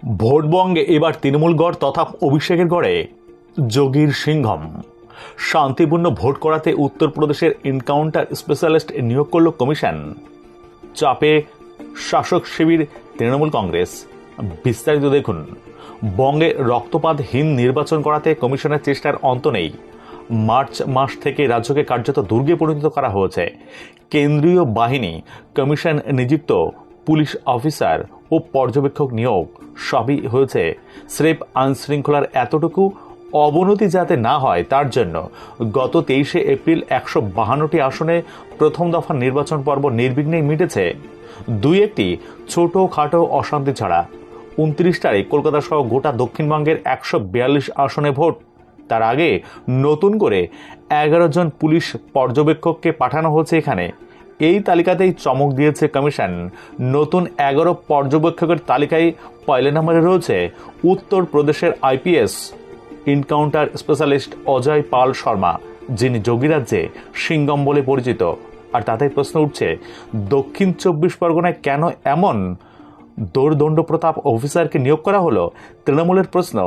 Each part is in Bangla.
ভোটবঙ্গে এবার তৃণমূল গড় তথা অভিষেকের গড়ে যোগীর সিংঘম। শান্তিপূর্ণ ভোট করাতে উত্তরপ্রদেশের এনকাউন্টার স্পেশালিস্ট নিয়োগ করল কমিশন। চাপে শাসক শিবির তৃণমূল কংগ্রেস। বিস্তারিত দেখুন। বঙ্গে রক্তপাতহীন নির্বাচন করাতে কমিশনের চেষ্টার অন্ত নেই। মার্চ মাস থেকে রাজ্যকে কার্যত দুর্গে পরিণত করা হয়েছে। কেন্দ্রীয় বাহিনী, কমিশন নিযুক্ত পুলিশ অফিসার ও পর্যবেক্ষক নিয়োগ সবই হয়েছে স্রেফ আইনশৃঙ্খলার এতটুকু অবনতি যাতে না হয় তার জন্য। গত 23শে এপ্রিল 152টি আসনে প্রথম দফার নির্বাচন পর্ব নির্বিঘ্নেই মিটেছে। দুই একটি ছোটখাটো অশান্তি ছাড়া 29 তারিখ কলকাতা সহ গোটা দক্ষিণবঙ্গের 142 আসনে ভোট। তার আগে নতুন করে 11 জন পুলিশ পর্যবেক্ষককে পাঠানো হচ্ছে এখানে। এই তালিকাতেই চমক দিয়েছে কমিশন। নতুন 11 পর্যবেক্ষকের তালিকায় পয়লা নম্বরে রয়েছে উত্তরপ্রদেশের আইপিএস এনকাউন্টার স্পেশালিস্ট অজয় পাল শর্মা, যিনি যোগীরাজ্যে সিংঘম বলে পরিচিত। আর তাতে প্রশ্ন উঠছে, দক্ষিণ 24 পরগনায় কেন এমন দৌর্দণ্ড প্রতাপ অফিসারকে নিয়োগ করা হলো? তৃণমূলের প্রশ্ন,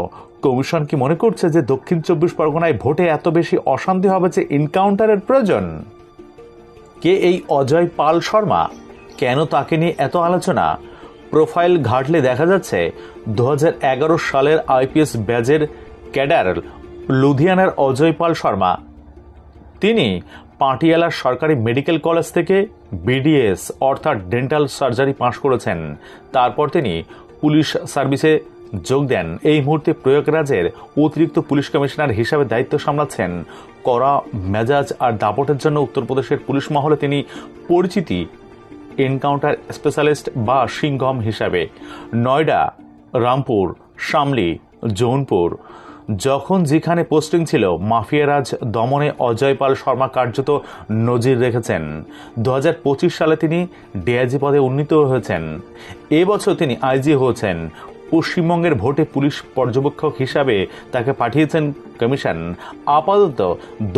কমিশন কি মনে করছে যে দক্ষিণ 24 পরগনায় ভোটে এত বেশি অশান্তি হবে যে এনকাউন্টারের প্রয়োজন? কে এই অজয় পাল শর্মা? কেন তাকে নিয়ে এত আলোচনা? প্রোফাইল ঘাটলে দেখা যাচ্ছে 2011 সালের আইপিএস ব্যাজের ক্যাডার লুধিয়ানার অজয় পাল শর্মা। তিনি পাটিয়ালার সরকারি মেডিকেল কলেজ থেকে বিডিএস অর্থাৎ ডেন্টাল সার্জারি পাশ করেছেন। তারপর তিনি পুলিশ সার্ভিসে যোগ দেন। এই মুহূর্তে প্রয়াগরাজের অতিরিক্ত পুলিশ কমিশনার হিসাবে দায়িত্ব সামলাচ্ছেন। কড়া মেজাজ আর দাপটের জন্য উত্তরপ্রদেশের পুলিশ মহলে তিনি পরিচিতি এনকাউন্টার স্পেশালিস্ট বা সিংঘম হিসাবে। নয়ডা, রামপুর, শামলি, জৌনপুর যখন যেখানে পোস্টিং ছিল, মাফিয়ারাজ দমনে অজয় পাল শর্মা কার্যত নজির রেখেছেন। 2025 সালে তিনি ডিআইজি পদে উন্নীত হয়েছেন। এবছর তিনি আইজি হয়েছেন। পশ্চিমবঙ্গের ভোটে পুলিশ পর্যবেক্ষক হিসাবে তাকে পাঠিয়েছেন কমিশন। আপাতত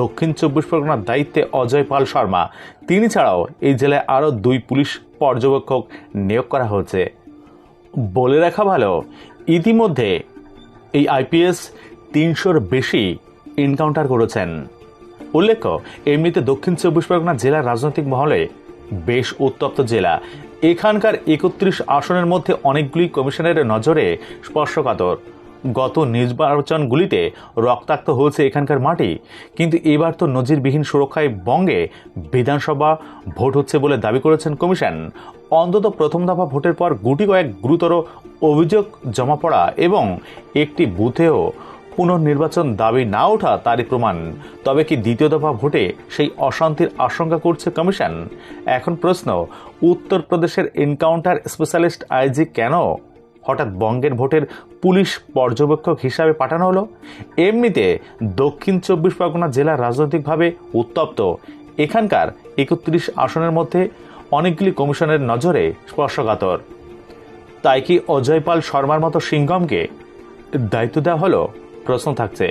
দক্ষিণ 24 পরগনার দায়িত্বে অজয় পাল শর্মা। তিনি ছাড়াও এই জেলায় আরও 2 পুলিশ পর্যবেক্ষক নিয়োগ করা হয়েছে। বলে রাখা ভালো, ইতিমধ্যে এই আইপিএস 300-র বেশি এনকাউন্টার করেছেন। উল্লেখ্য, এমনিতে দক্ষিণ 24 পরগনা জেলার রাজনৈতিক মহলে বেশ উত্তপ্ত জেলা। এখানকার 31 আসনের মধ্যে অনেকগুলি কমিশনের নজরে স্পর্শকাতর। গত নির্বাচনগুলিতে রক্তাক্ত হয়েছে এখানকার মাটি, কিন্তু এবার তো নজিরবিহীন সুরক্ষায় বঙ্গে বিধানসভা ভোট হচ্ছে বলে দাবি করেছেন কমিশন। অন্তত প্রথম দফা ভোটের পর গুটি কয়েক গুরুতর অভিযোগ জমা পড়া এবং একটি বুথেও পুনর্নির্বাচন দাবি না ওঠা তারই প্রমাণ। তবে কি দ্বিতীয় দফা ভোটে সেই অশান্তির আশঙ্কা করছে কমিশন? এখন প্রশ্ন, উত্তরপ্রদেশের এনকাউন্টার স্পেশালিস্ট আইজি কেন হঠাৎ বঙ্গের ভোটের পুলিশ পর্যবেক্ষক হিসাবে পাঠানো হলো? এমনিতে দক্ষিণ 24 পরগনা জেলা রাজনৈতিকভাবে উত্তপ্ত। এখানকার 31 আসনের মধ্যে অনেকগুলি কমিশনের নজরে স্পর্শকাতর। তাই কি অজয় পাল শর্মার মতো সিংঘমকে দায়িত্ব দেওয়া হলো? প্রশ্ন থাকছে।